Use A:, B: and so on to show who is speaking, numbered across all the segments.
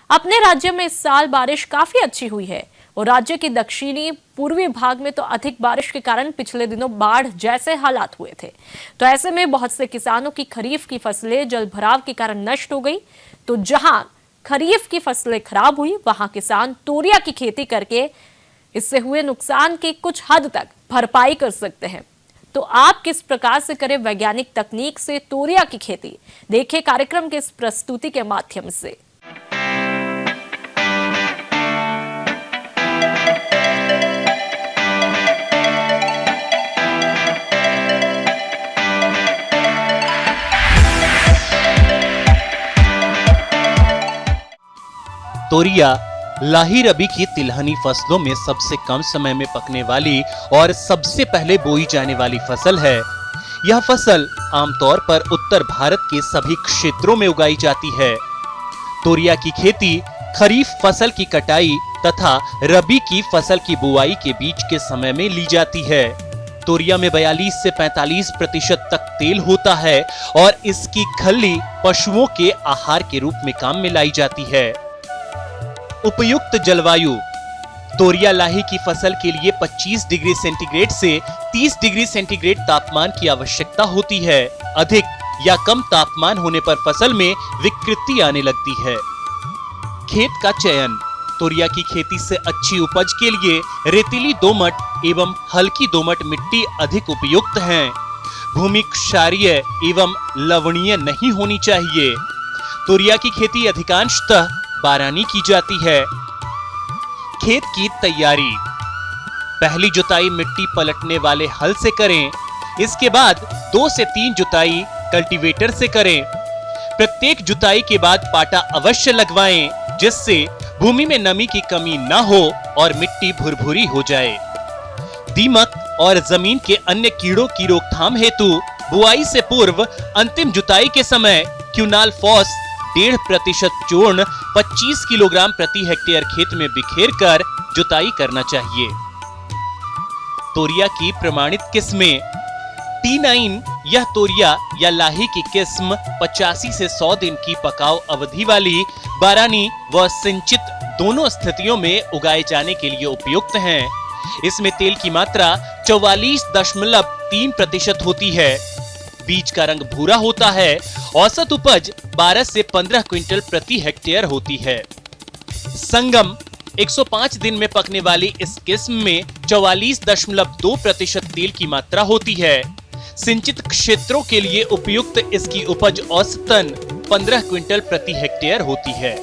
A: अपने राज्य में इस साल बारिश काफी अच्छी हुई है और राज्य के दक्षिणी पूर्वी भाग में तो अधिक बारिश के कारण पिछले दिनों बाढ़ जैसे हालात हुए थे। तो ऐसे में बहुत से किसानों की खरीफ की फसलें जलभराव के कारण नष्ट हो गई। तो जहां खरीफ की फसलें खराब हुई, वहां किसान तोरिया की खेती करके इससे हुए नुकसान की कुछ हद तक भरपाई कर सकते हैं। तो आप किस प्रकार से करें वैज्ञानिक तकनीक से तोरिया की खेती, देखिए कार्यक्रम के इस प्रस्तुति के माध्यम से।
B: तोरिया लाही रबी की तिलहनी फसलों में सबसे कम समय में पकने वाली और सबसे पहले बोई जाने वाली फसल है। यह फसल आमतौर पर उत्तर भारत के सभी क्षेत्रों में उगाई जाती है। तोरिया की खेती खरीफ फसल की कटाई तथा रबी की फसल की बुआई के बीच के समय में ली जाती है। तोरिया में 42 से 45% तक तेल होता है और इसकी खल्ली पशुओं के आहार के रूप में काम में लाई जाती है। उपयुक्त जलवायु। तोरिया लाही की फसल के लिए 25 डिग्री सेंटीग्रेड से 30 डिग्री सेंटीग्रेड तापमान की आवश्यकता होती है। अधिक या कम तापमान होने पर फसल में विकृति आने लगती है। खेत का चयन। तोरिया की खेती से अच्छी उपज के लिए रेतीली दोमट एवं हल्की दोमट मिट्टी अधिक उपयुक्त है। भूमि क्षारीय एवं लवणीय नहीं होनी चाहिए। तोरिया की खेती अधिकांशतः बारानी की जाती है। खेत की तैयारी। पहली जुताई मिट्टी पलटने वाले हल से करें। इसके बाद 2 से 3 जुताई कल्टीवेटर से करें। प्रत्येक जुताई के बाद पाटा अवश्य लगवाएं, जिससे भूमि में नमी की कमी न हो और मिट्टी भुरभुरी हो जाए। दीमक और जमीन के अन्य कीड़ों की रोकथाम हेतु बुआई से पूर्व अंतिम जुताई के समय क्यूनाल फॉस 1.5% चूर्ण 25 किलोग्राम प्रति हेक्टेयर खेत में बिखेर कर जुताई करना चाहिए। तोरिया की प्रमाणित किस्में। T9 यह तोरिया या लाही की किस्म 85 से 100 दिन की पकाव अवधि वाली बारानी व सिंचित दोनों स्थितियों में उगाए जाने के लिए उपयुक्त है। इसमें तेल की मात्रा 44.3% होती है। बीज का रंग भूरा होता है। औसत उपज 12 से 15 क्विंटल प्रति हेक्टेयर होती है। संगम 105 दिन में पकने वाली इस किस्म में 44.2% तेल की मात्रा होती है। सिंचित क्षेत्रों के लिए उपयुक्त इसकी उपज औसतन 15 क्विंटल प्रति हेक्टेयर होती है।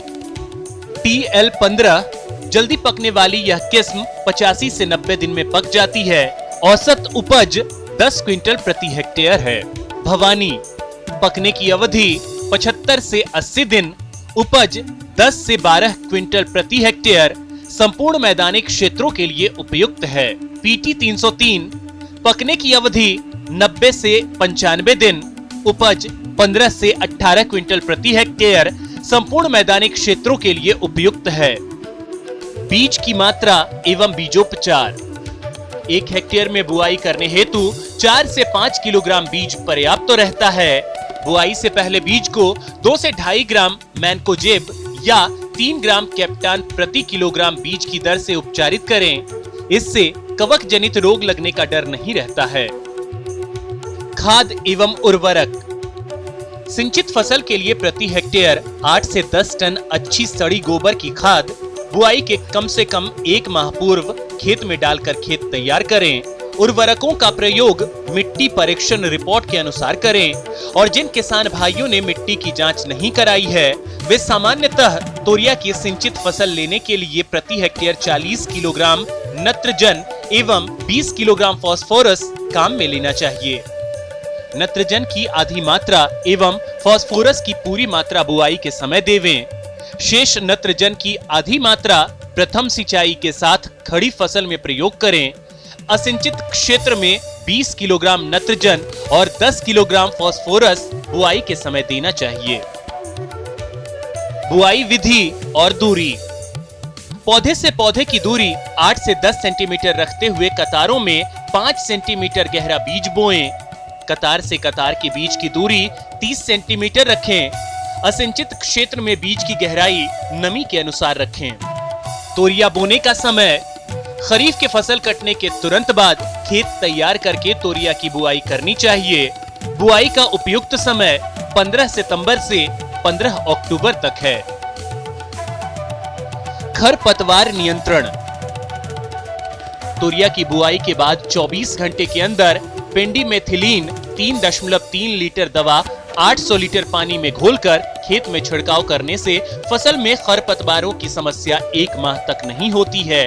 B: TL15 जल्दी पकने वाली यह किस्म 85 से 90 दिन में पक जाती है। औसत उपज 10 क्विंटल प्रति हेक्टेयर है। भवानी पकने की अवधि 75 से 80 दिन, उपज 10 से 12 क्विंटल प्रति हेक्टेयर, संपूर्ण मैदानी क्षेत्रों के लिए उपयुक्त है। PT 303 पकने की अवधि 90 से 95 दिन, उपज 15 से 18 क्विंटल प्रति हेक्टेयर, संपूर्ण मैदानी क्षेत्रों के लिए उपयुक्त है। बीज की मात्रा एवं बीजोपचार। 1 हेक्टेयर में बुआई करने हेतु 4 से 5 किलोग्राम बीज पर्याप्त तो रहता है। बुआई से पहले बीज को 2 से 2.5 ग्राम मैनकोजेब या 3 ग्राम कैप्टान प्रति किलोग्राम बीज की दर से उपचारित करें। इससे कवक जनित रोग लगने का डर नहीं रहता है। खाद एवं उर्वरक। सिंचित फसल के लिए प्रति हेक्टेयर 8 से 10 टन अच्छी सड़ी गोबर की खाद बुआई के कम से कम 1 माह पूर्व खेत में डालकर खेत तैयार करें। उर्वरकों का प्रयोग मिट्टी परीक्षण रिपोर्ट के अनुसार करें और जिन किसान भाइयों ने मिट्टी की जांच नहीं कराई है, वे सामान्यतः तोरिया की सिंचित फसल लेने के लिए प्रति हेक्टेयर 40 किलोग्राम नत्रजन एवं 20 किलोग्राम फास्फोरस काम में लेना चाहिए। नत्रजन की आधी मात्रा एवं फास्फोरस की पूरी मात्रा बुआई के समय देवें। शेष नत्रजन की आधी मात्रा प्रथम सिंचाई के साथ खड़ी फसल में प्रयोग करें। असिंचित क्षेत्र में 20 किलोग्राम नत्रजन और 10 किलोग्राम फास्फोरस बुआई के समय देना चाहिए। बुआई विधि और दूरी। पौधे से पौधे की दूरी 8 से 10 सेंटीमीटर रखते हुए कतारों में 5 सेंटीमीटर गहरा बीज बोएं। कतार से कतार के बीच की दूरी 30 सेंटीमीटर रखें। असिंचित क्षेत्र में बीज की गहराई नमी के अनुसार रखें। तोरिया बोने का समय खरीफ के फसल कटने के तुरंत बाद खेत तैयार करके तोरिया की बुआई करनी चाहिए। बुआई का उपयुक्त समय 15 सितंबर से 15 अक्टूबर तक है। खरपतवार नियंत्रण। तोरिया की बुआई के बाद 24 घंटे के अंदर पेंडिमेथिलीन 3.3 लीटर दवा 800 लीटर पानी में घोलकर खेत में छिड़काव करने से फसल में खरपतवारों की समस्या 1 माह तक नहीं होती है।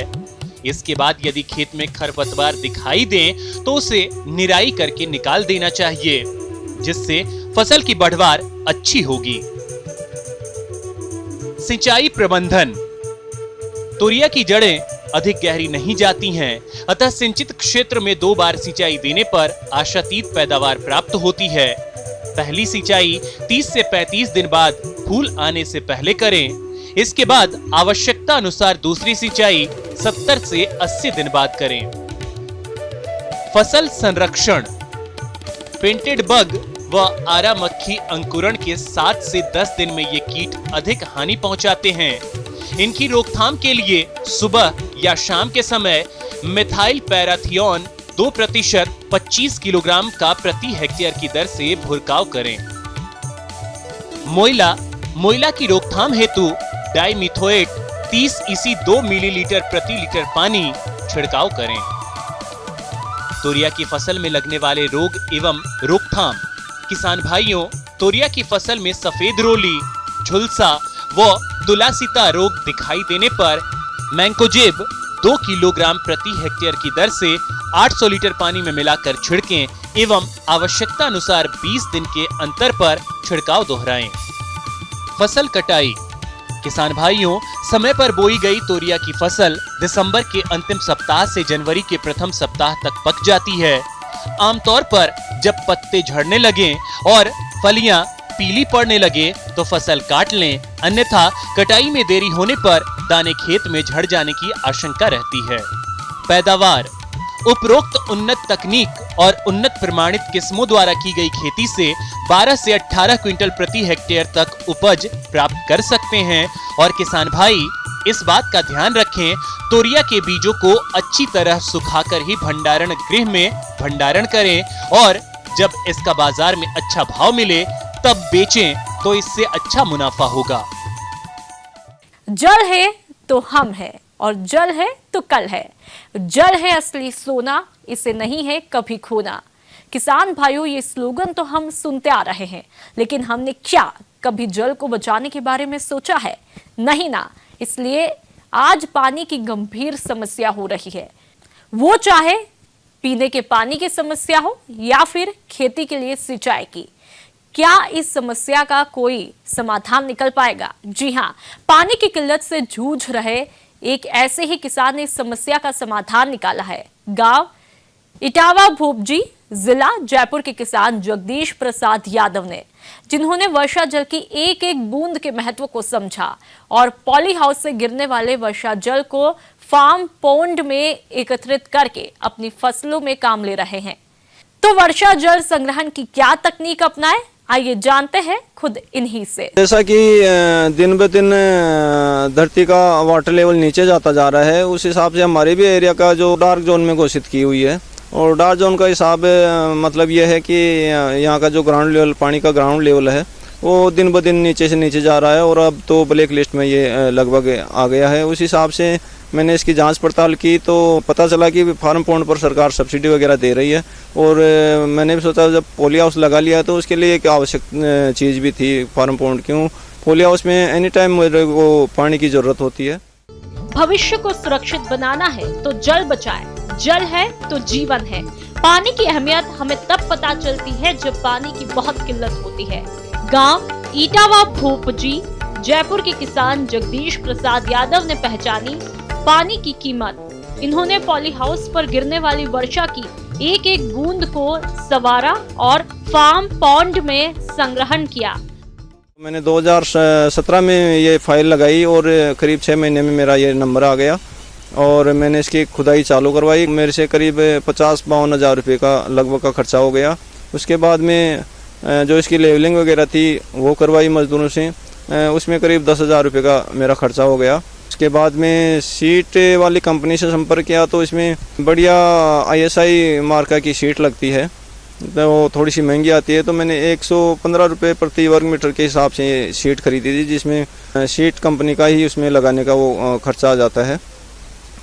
B: इसके बाद यदि खेत में खरपतवार दिखाई दें तो उसे निराई करके निकाल देना चाहिए, जिससे फसल की बढ़वार अच्छी होगी। सिंचाई प्रबंधन। तोरिया की जड़ें अधिक गहरी नहीं जाती हैं, अतः सिंचित क्षेत्र में 2 बार सिंचाई देने पर आशातीत पैदावार प्राप्त होती है। पहली सिंचाई 30 से 35 दिन बाद फूल आने से पहले करें। इसके बाद आवश्यकता अनुसार दूसरी सिंचाई 70 से 80 दिन बाद करें। फसल संरक्षण। पेंटेड बग व आरा मक्खी अंकुरण के 7 से 10 दिन में ये कीट अधिक हानि पहुंचाते हैं। इनकी रोकथाम के लिए सुबह या शाम के समय मिथाइल पैराथियोन 2% 25 किलोग्राम का प्रति हेक्टेयर की दर से भुरकाव करें। मोइला की रोकथाम हेतु डाइमिथोएट 30 EC 2 मिलीलीटर प्रति लीटर पानी छिड़काव करें। तोरिया की फसल में लगने वाले रोग एवं रोकथाम। किसान भाइयों, तोरिया की फसल में सफेद रोली, झुलसा व तुलासिता रोग दिखाई देने पर मैंकोजेब 2 किलोग्राम प्रति हेक्टेयर की दर से 800 लीटर पानी में मिलाकर छिड़कें एवं आवश्यकता अनुसार 20 दिन के अंतर पर छिड़काव दोहराएं। फसल कटाई। किसान भाइयों, समय पर बोई गई तोरिया की फसल दिसंबर के अंतिम सप्ताह से जनवरी के प्रथम सप्ताह तक पक जाती है। आमतौर पर जब पत्ते झड़ने लगें और फलियां पीली पड़ने लगे तो फसल काट लें, अन्यथा कटाई में देरी होने पर दाने खेत में झड़ जाने की आशंका रहती है। पैदावार। उपरोक्त उन्नत तकनीक और उन्नत प्रमाणित किस्मों द्वारा की गई खेती से 12 से 18 क्विंटल प्रति हेक्टेयर तक उपज प्राप्त कर सकते हैं। और किसान भाई इस बात का ध्यान रखें, तोरिया के बीजों को अच्छी तरह सुखाकर ही भंडारण गृह में भंडारण करें और जब इसका बाजार में अच्छा भाव मिले तब बेचें तो इससे अच्छा मुनाफा होगा।
A: जल है तो हम है और जल है तो कल है। जल है असली सोना, इसे नहीं है कभी खोना। किसान भाइयों, ये स्लोगन तो हम सुनते आ रहे हैं, लेकिन हमने क्या कभी जल को बचाने के बारे में सोचा है? नहीं ना। इसलिए आज पानी की गंभीर समस्या हो रही है, वो चाहे पीने के पानी की समस्या हो या फिर खेती के लिए सिंचाई की। क्या इस समस्या का कोई समाधान निकल पाएगा? जी हां, पानी की किल्लत से जूझ रहे एक ऐसे ही किसान ने इस समस्या का समाधान निकाला है। गांव इटावा भोपजी, जिला जयपुर के किसान जगदीश प्रसाद यादव ने, जिन्होंने वर्षा जल की एक एक बूंद के महत्व को समझा और पॉली हाउस से गिरने वाले वर्षा जल को फार्म पॉन्ड में एकत्रित करके अपनी फसलों में काम ले रहे हैं। तो वर्षा जल संग्रहण की क्या तकनीक अपनाए, आइए जानते हैं खुद इन्हीं से।
C: जैसा कि दिन ब दिन धरती का वाटर लेवल नीचे जाता जा रहा है, उस हिसाब से हमारे भी एरिया का जो डार्क जोन में घोषित की हुई है। और डार्क जोन का हिसाब मतलब ये है कि यहाँ का जो ग्राउंड लेवल, पानी का ग्राउंड लेवल है, वो दिन ब दिन नीचे से नीचे जा रहा है और अब तो ब्लैक लिस्ट में ये लगभग आ गया है। उस हिसाब से मैंने इसकी जांच पड़ताल की तो पता चला कि फार्म पॉन्ड पर सरकार सब्सिडी वगैरह दे रही है। और मैंने भी सोचा जब पॉली हाउस लगा लिया तो उसके लिए एक आवश्यक चीज़ भी थी फार्म पॉन्ड। क्यों, पॉली हाउस में एनी टाइम मेरे को पानी की जरूरत होती है।
A: भविष्य को सुरक्षित बनाना है तो जल बचाएं। जल है तो जीवन है। पानी की अहमियत हमें तब पता चलती है जब पानी की बहुत किल्लत होती है। गांव इटावा भोपजी, जयपुर के किसान जगदीश प्रसाद यादव ने पहचानी पानी की कीमत। इन्होंने पॉली हाउस पर गिरने वाली वर्षा की एक एक बूंद को संवारा और फार्म पॉन्ड में संग्रहण किया।
C: मैंने 2017 में ये फाइल लगाई और करीब 6 महीने में मेरा ये नंबर आ गया और मैंने इसकी खुदाई चालू करवाई। मेरे से करीब 50-52 हज़ार रुपये का लगभग का खर्चा हो गया। उसके बाद में जो इसकी लेवलिंग वगैरह थी वो करवाई मज़दूरों से, उसमें करीब 10,000 रुपये का मेरा खर्चा हो गया। उसके बाद में सीट वाली कंपनी से संपर्क किया तो इसमें बढ़िया ISI मार्का की सीट लगती है, तो वो थोड़ी सी महंगी आती है। तो मैंने 115 रुपये प्रति वर्ग मीटर के हिसाब से ये सीट खरीदी थी, जिसमें सीट कंपनी का ही उसमें लगाने का वो खर्चा आ जाता है।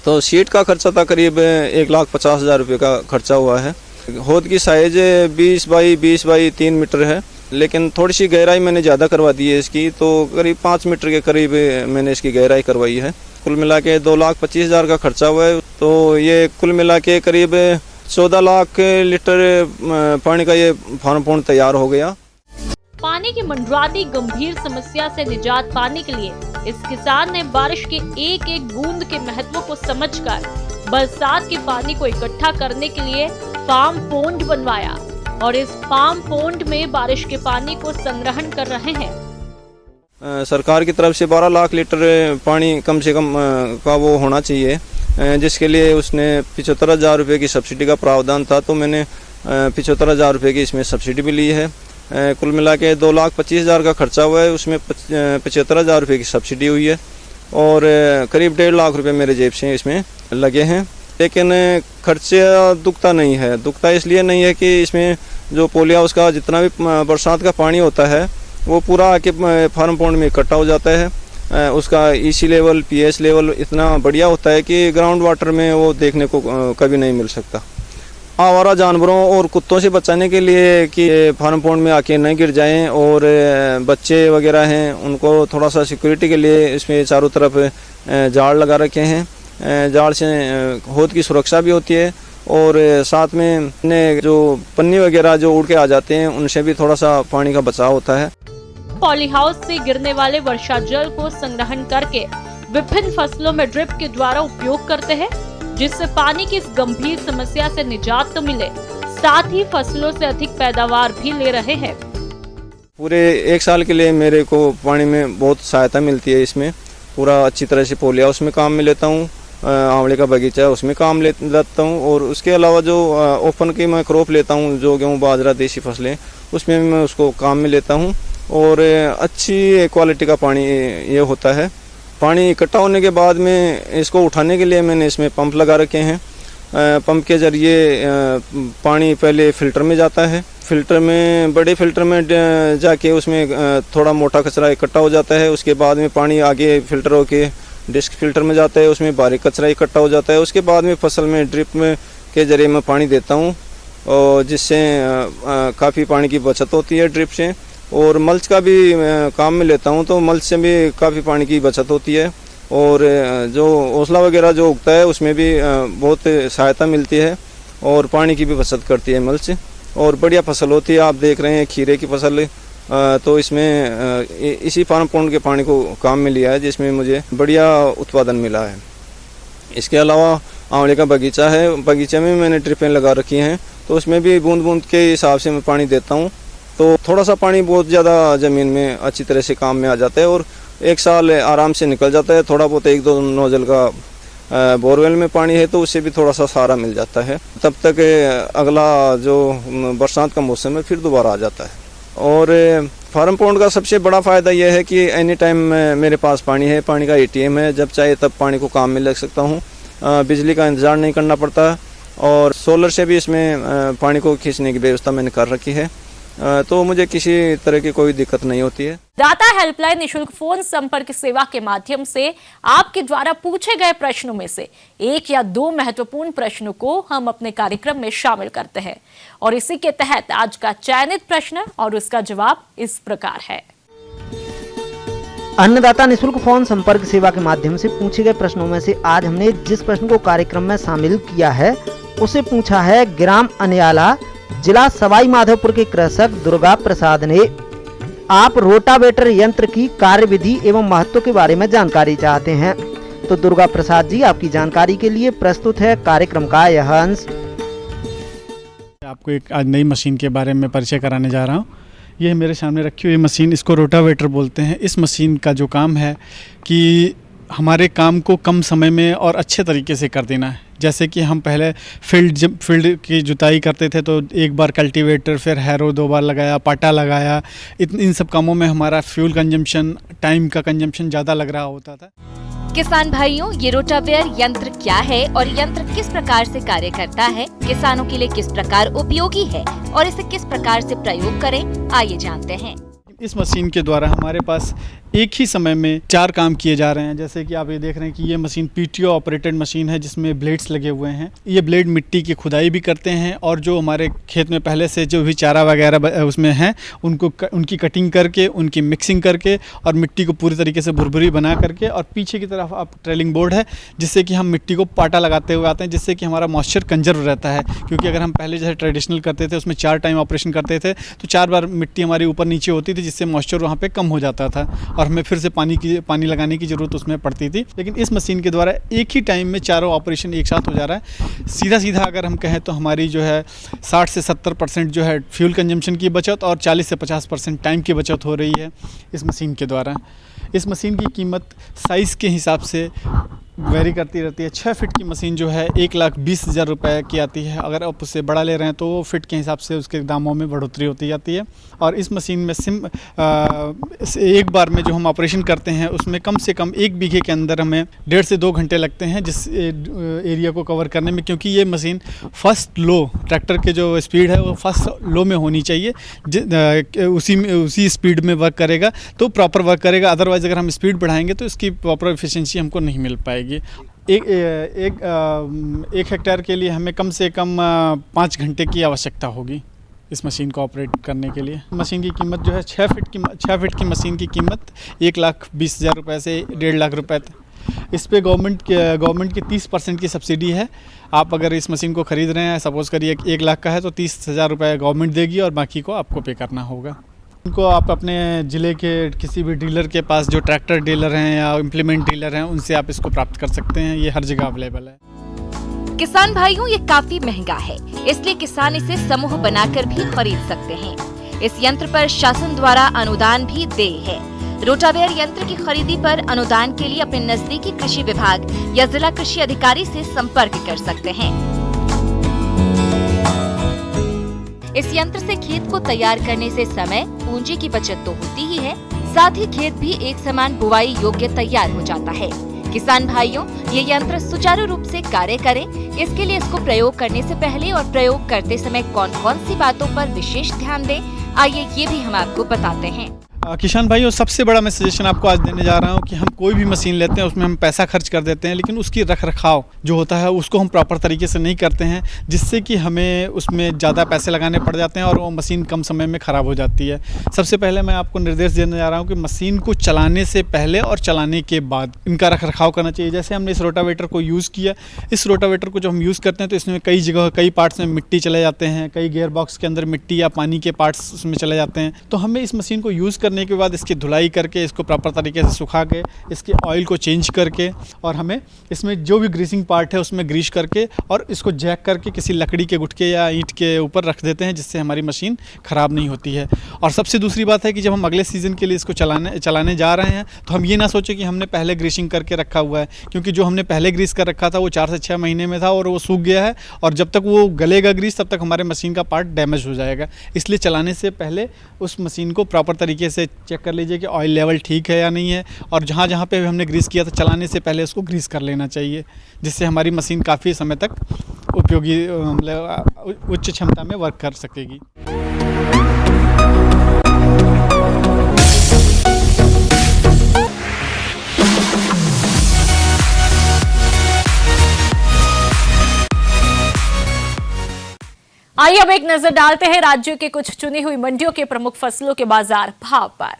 C: तो सीट का खर्चा था करीब 1,50,000 रुपये का खर्चा हुआ है। हौद की साइज 20 बाई 3 मीटर है, लेकिन थोड़ी सी गहराई मैंने ज़्यादा करवा दी है इसकी, तो करीब 5 मीटर के करीब मैंने इसकी गहराई करवाई है। कुल मिला के 2,25,000 का खर्चा हुआ है। तो ये कुल मिला के करीब 14 लाख लीटर पानी का ये फार्म पॉन्ड तैयार हो गया।
A: पानी की मंडराती गंभीर समस्या से निजात पाने के लिए इस किसान ने बारिश के एक एक बूंद के महत्व को समझकर बरसात के पानी को इकट्ठा करने के लिए फार्म पॉन्ड बनवाया और इस फार्म पॉन्ड में बारिश के पानी को संग्रहण कर रहे हैं।
C: सरकार की तरफ से 12 लाख लीटर पानी कम से कम का वो होना चाहिए, जिसके लिए उसने 75,000 रुपये की सब्सिडी का प्रावधान था। तो मैंने 75,000 रुपये की इसमें सब्सिडी भी ली है। कुल मिला के 2,25,000 का खर्चा हुआ है, उसमें 75,000 रुपये की सब्सिडी हुई है और करीब 1.5 लाख रुपये मेरे जेब से इसमें लगे हैं। लेकिन खर्चा दुखता नहीं है। दुखता इसलिए नहीं है कि इसमें जो पोलिया उसका जितना भी बरसात का पानी होता है वो पूरा आके फार्म पॉन्ड में इकट्ठा हो जाता है। उसका EC लेवल, pH लेवल इतना बढ़िया होता है कि ग्राउंड वाटर में वो देखने को कभी नहीं मिल सकता। आवारा जानवरों और कुत्तों से बचाने के लिए कि फार्म पॉन्ड में आके नहीं गिर जाएं, और बच्चे वगैरह हैं उनको थोड़ा सा सिक्योरिटी के लिए इसमें चारों तरफ जाल लगा रखे हैं। जाल से हौद की सुरक्षा भी होती है और साथ में जो पन्नी वगैरह जो उड़ के आ जाते हैं उनसे भी थोड़ा सा पानी का बचाव होता है।
A: पॉली हाउस से गिरने वाले वर्षा जल को संग्रहण करके विभिन्न फसलों में ड्रिप के द्वारा उपयोग करते हैं, जिससे पानी की इस गंभीर समस्या से निजात तो मिले, साथ ही फसलों से अधिक पैदावार भी ले रहे हैं।
C: पूरे 1 साल के लिए मेरे को पानी में बहुत सहायता मिलती है। इसमें पूरा अच्छी तरह से पोलिया उसमें काम में लेता हूँ, आंवले का बगीचा है उसमें काम लेता हूँ, और उसके अलावा जो ओपन की मैं क्रॉप लेता हूँ, जो गेहूँ बाजरा देसी फसलें, उसमें भी मैं उसको काम में लेता हूँ और अच्छी क्वालिटी का पानी ये होता है। पानी इकट्ठा होने के बाद में इसको उठाने के लिए मैंने इसमें पंप लगा रखे हैं। पंप के ज़रिए पानी पहले फ़िल्टर में जाता है, फ़िल्टर में बड़े फ़िल्टर में जाके उसमें थोड़ा मोटा कचरा इकट्ठा हो जाता है। उसके बाद में पानी आगे फ़िल्टर होके डिस्क फ़िल्टर में जाता है, उसमें बारीक कचरा इकट्ठा हो जाता है। उसके बाद में फसल में ड्रिप में के ज़रिए मैं पानी देता हूँ, और जिससे काफ़ी पानी की बचत होती है ड्रिप से। और मल्च का भी काम में लेता हूँ, तो मल्च से भी काफ़ी पानी की बचत होती है, और जो ओसला वगैरह जो उगता है उसमें भी बहुत सहायता मिलती है और पानी की भी बचत करती है मल्च, और बढ़िया फसल होती है। आप देख रहे हैं खीरे की फसल, तो इसमें इसी फार्म पॉन्ड के पानी को काम में लिया है, जिसमें मुझे बढ़िया उत्पादन मिला है। इसके अलावा आंवले का बगीचा है, बगीचे में मैंने ड्रिपें लगा रखी हैं, तो उसमें भी बूंद बूंद के हिसाब से मैं पानी देता हूँ। तो थोड़ा सा पानी बहुत ज़्यादा ज़मीन में अच्छी तरह से काम में आ जाता है और 1 साल आराम से निकल जाता है। थोड़ा बहुत 1-2 नोजल का बोरवेल में पानी है तो उससे भी थोड़ा सा सहारा मिल जाता है। तब तक अगला जो बरसात का मौसम है फिर दोबारा आ जाता है। और फार्म पॉन्ड का सबसे बड़ा फ़ायदा यह है कि एनी टाइम मेरे पास पानी है, पानी का ATM है, जब चाहे तब पानी को काम में लग सकता हूँ। बिजली का इंतज़ार नहीं करना पड़ता, और सोलर से भी इसमें पानी को खींचने की व्यवस्था मैंने कर रखी है, तो मुझे किसी तरह की कोई दिक्कत नहीं होती है।
A: दाता हेल्पलाइन निशुल्क फोन संपर्क सेवा के माध्यम से आपके द्वारा पूछे गए प्रश्नों में से 1 या 2 महत्वपूर्ण प्रश्नों को हम अपने कार्यक्रम में शामिल करते हैं, और इसी के तहत आज का चयनित प्रश्न और उसका जवाब इस प्रकार है।
D: अन्नदाता निशुल्क फोन संपर्क सेवा के माध्यम से पूछे गए प्रश्नों में से आज हमने जिस प्रश्न को कार्यक्रम में शामिल किया है उसे पूछा है ग्राम अनियाला, जिला सवाई माधोपुर के कृषक दुर्गा प्रसाद ने। आप रोटावेटर यंत्र की कार्यविधि एवं महत्व के बारे में जानकारी चाहते हैं, तो दुर्गा प्रसाद जी आपकी जानकारी के लिए प्रस्तुत है कार्यक्रम का यह अंश।
E: आपको एक आज नई मशीन के बारे में परिचय कराने जा रहा हूँ। ये मेरे सामने रखी हुई मशीन, इसको रोटावेटर बोलते हैं। इस मशीन का जो काम है कि हमारे काम को कम समय में और अच्छे तरीके से कर देना है। जैसे कि हम पहले फील्ड की जुताई करते थे तो एक बार कल्टीवेटर, फिर हैरो 2 बार लगाया, पाटा लगाया। इन सब कामों में हमारा फ्यूल कंजम्पशन, टाइम का कंजम्पशन ज़्यादा लग रहा होता था।
F: किसान भाइयों, ये रोटावेयर यंत्र क्या है और यंत्र किस प्रकार से कार्य करता है, किसानों के लिए किस प्रकार उपयोगी है और इसे किस प्रकार से प्रयोग करें, आइए जानते हैं।
E: इस मशीन के द्वारा हमारे पास एक ही समय में 4 काम किए जा रहे हैं। जैसे कि आप ये देख रहे हैं कि ये मशीन पीटीओ ऑपरेटेड मशीन है जिसमें ब्लेड्स लगे हुए हैं। ये ब्लेड मिट्टी की खुदाई भी करते हैं और जो हमारे खेत में पहले से जो भी चारा वगैरह उसमें हैं उनकी कटिंग करके, उनकी मिक्सिंग करके और मिट्टी को पूरी तरीके से भुरभुरी बना करके, और पीछे की तरफ आप ट्रेलिंग बोर्ड है जिससे कि हम मिट्टी को पाटा लगाते हुए आते हैं, जिससे कि हमारा मॉइस्चर कंजर्व रहता है। क्योंकि अगर हम पहले जैसे ट्रेडिशनल करते थे उसमें 4 टाइम ऑपरेशन करते थे तो 4 बार मिट्टी हमारी ऊपर नीचे होती थी, जिससे मॉइस्चर वहाँ पे कम हो जाता था और हमें फिर से पानी लगाने की ज़रूरत उसमें पड़ती थी। लेकिन इस मशीन के द्वारा एक ही टाइम में चारों ऑपरेशन एक साथ हो जा रहा है। सीधा अगर हम कहें तो हमारी जो है 60 से 70% जो है फ्यूल कंजम्पशन की बचत और 40 से 50% टाइम की बचत हो रही है इस मशीन के द्वारा। इस मशीन की कीमत साइज़ के हिसाब से वेरी करती रहती है। 6 फीट की मशीन जो है 1,20,000 रुपये की आती है। अगर आप उससे बड़ा ले रहे हैं तो फिट के हिसाब से उसके दामों में बढ़ोतरी होती जाती है। और इस मशीन में एक बार में जो हम ऑपरेशन करते हैं उसमें कम से कम 1 बीघे के अंदर हमें 1.5 से 2 घंटे लगते हैं जिस एरिया को कवर करने में। क्योंकि ये मशीन फर्स्ट लो, ट्रैक्टर के जो स्पीड है वो फर्स्ट लो में होनी चाहिए, उसी स्पीड में वर्क करेगा तो प्रॉपर वर्क करेगा। अदरवाइज़ अगर हम स्पीड बढ़ाएंगे तो इसकी प्रॉपर एफिशिएंसी हमको नहीं मिल पाएगी। एक हेक्टेयर के लिए हमें कम से कम 5 घंटे की आवश्यकता होगी इस मशीन को ऑपरेट करने के लिए। मशीन की कीमत जो है 6 फीट की मशीन की कीमत 1,20,000 रुपये से 1.5 लाख रुपये तक। इस पे गवर्नमेंट की 30% की सब्सिडी है। आप अगर इस मशीन को ख़रीद रहे हैं, सपोज़ करिए 1 लाख का है तो 30,000 रुपये गवर्नमेंट देगी और बाकी को आपको पे करना होगा। उनको आप अपने ज़िले के किसी भी डीलर के पास, जो ट्रैक्टर डीलर हैं या इम्प्लीमेंट डीलर हैं, उनसे आप इसको प्राप्त कर सकते हैं। ये हर जगह अवेलेबल है।
F: किसान भाइयों, ये काफी महंगा है, इसलिए किसान इसे समूह बनाकर भी खरीद सकते हैं। इस यंत्र पर शासन द्वारा अनुदान भी देय है। रोटावेयर यंत्र की खरीदी पर अनुदान के लिए अपने नजदीकी कृषि विभाग या जिला कृषि अधिकारी से संपर्क कर सकते हैं। इस यंत्र से खेत को तैयार करने से समय, पूंजी की बचत तो होती ही है, साथ ही खेत भी एक समान बुवाई योग्य तैयार हो जाता है। किसान भाइयों, ये यंत्र सुचारू रूप से कार्य करे, इसके लिए इसको प्रयोग करने से पहले और प्रयोग करते समय कौन कौन सी बातों पर विशेष ध्यान दें, आइए ये भी हम आपको बताते हैं।
E: किसान भाइयों, सबसे बड़ा मैं सजेशन आपको आज देने जा रहा हूं कि हम कोई भी मशीन लेते हैं उसमें हम पैसा खर्च कर देते हैं, लेकिन उसकी रख रखाव जो होता है उसको हम प्रॉपर तरीके से नहीं करते हैं, जिससे कि हमें उसमें ज़्यादा पैसे लगाने पड़ जाते हैं और वो मशीन कम समय में ख़राब हो जाती है। सबसे पहले मैं आपको निर्देश देने जा रहा हूँ कि मशीन को चलाने से पहले और चलाने के बाद इनका रख रखाव करना चाहिए। जैसे हमने इस रोटावेटर को यूज़ किया, इस रोटावेटर को जब हम यूज़ करते हैं तो इसमें कई जगह कई पार्ट्स में मिट्टी चले जाते हैं, कई गियर बॉक्स के अंदर मिट्टी या पानी के पार्ट्स उसमें चले जाते हैं। तो हमें इस मशीन को यूज़ करने के बाद इसकी धुलाई करके, इसको प्रॉपर तरीके से सुखा के, इसके ऑयल को चेंज करके और हमें इसमें जो भी ग्रीसिंग पार्ट है उसमें ग्रीस करके और इसको जैक करके किसी लकड़ी के गुटके या ईंट के ऊपर रख देते हैं, जिससे हमारी मशीन ख़राब नहीं होती है। और सबसे दूसरी बात है कि जब हम अगले सीज़न के लिए इसको चलाने जा रहे हैं तो हम ये ना सोचें कि हमने पहले ग्रीसिंग करके रखा हुआ है, क्योंकि जो हमने पहले ग्रीस कर रखा था वो 4 से 6 महीने में था और वो सूख गया है, और जब तक वो गलेगा ग्रीस तब तक हमारे मशीन का पार्ट डैमेज हो जाएगा। इसलिए चलाने से पहले उस मशीन को प्रॉपर तरीके से चेक कर लीजिए कि ऑयल लेवल ठीक है या नहीं है, और जहाँ जहाँ पे हमने ग्रीस किया था चलाने से पहले उसको ग्रीस कर लेना चाहिए, जिससे हमारी मशीन काफ़ी समय तक उपयोगी उच्च क्षमता में वर्क कर सकेगी।
A: आइए अब एक नजर डालते हैं राज्य के कुछ चुनी हुई मंडियों के प्रमुख फसलों के बाजार भाव पर।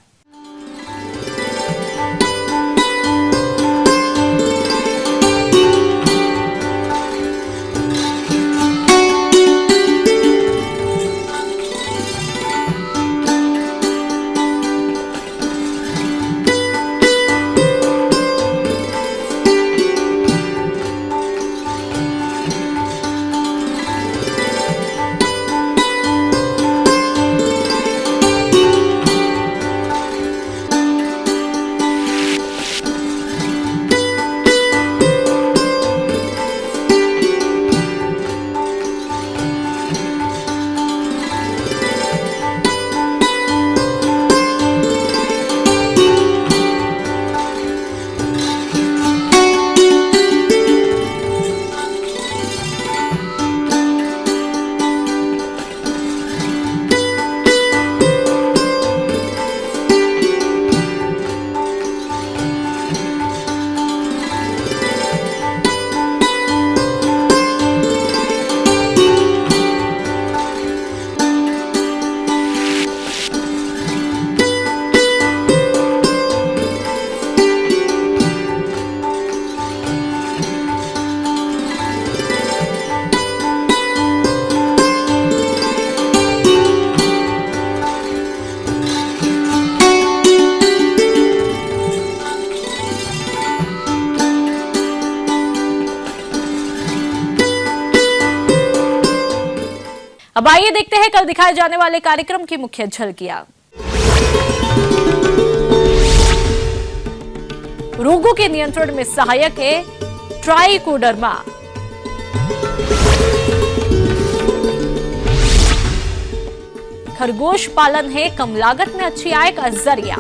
A: अब आइए देखते हैं कल दिखाए जाने वाले कार्यक्रम की मुख्य झलकियां। रोगों के नियंत्रण में सहायक है ट्राइकोडर्मा। खरगोश पालन है कम लागत में अच्छी आय का जरिया।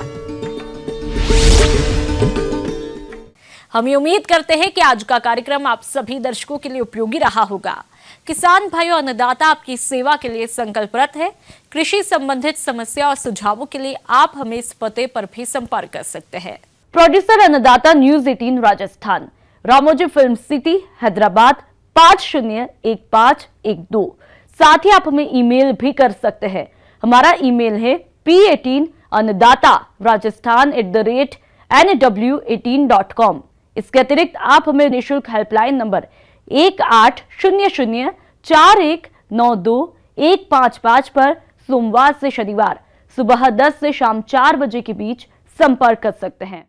A: हम ये उम्मीद करते हैं कि आज का कार्यक्रम आप सभी दर्शकों के लिए उपयोगी रहा होगा। किसान भाइयों, अन्नदाता आपकी सेवा के लिए संकल्परत है। कृषि संबंधित समस्या और सुझावों के लिए आप हमें इस पते पर भी संपर्क कर सकते हैं। प्रोड्यूसर अन्नदाता news 18 Rajasthan, Ramoji film city, Hyderabad 501512। साथ ही आप हमें ईमेल भी कर सकते हैं। हमारा ईमेल है p18anadatarajasthan@nw18.com। इसके अतिरिक्त आप हमें निःशुल्क हेल्पलाइन नंबर 18004192 पर सोमवार से शनिवार सुबह 10 से शाम 4 बजे के बीच संपर्क कर सकते हैं।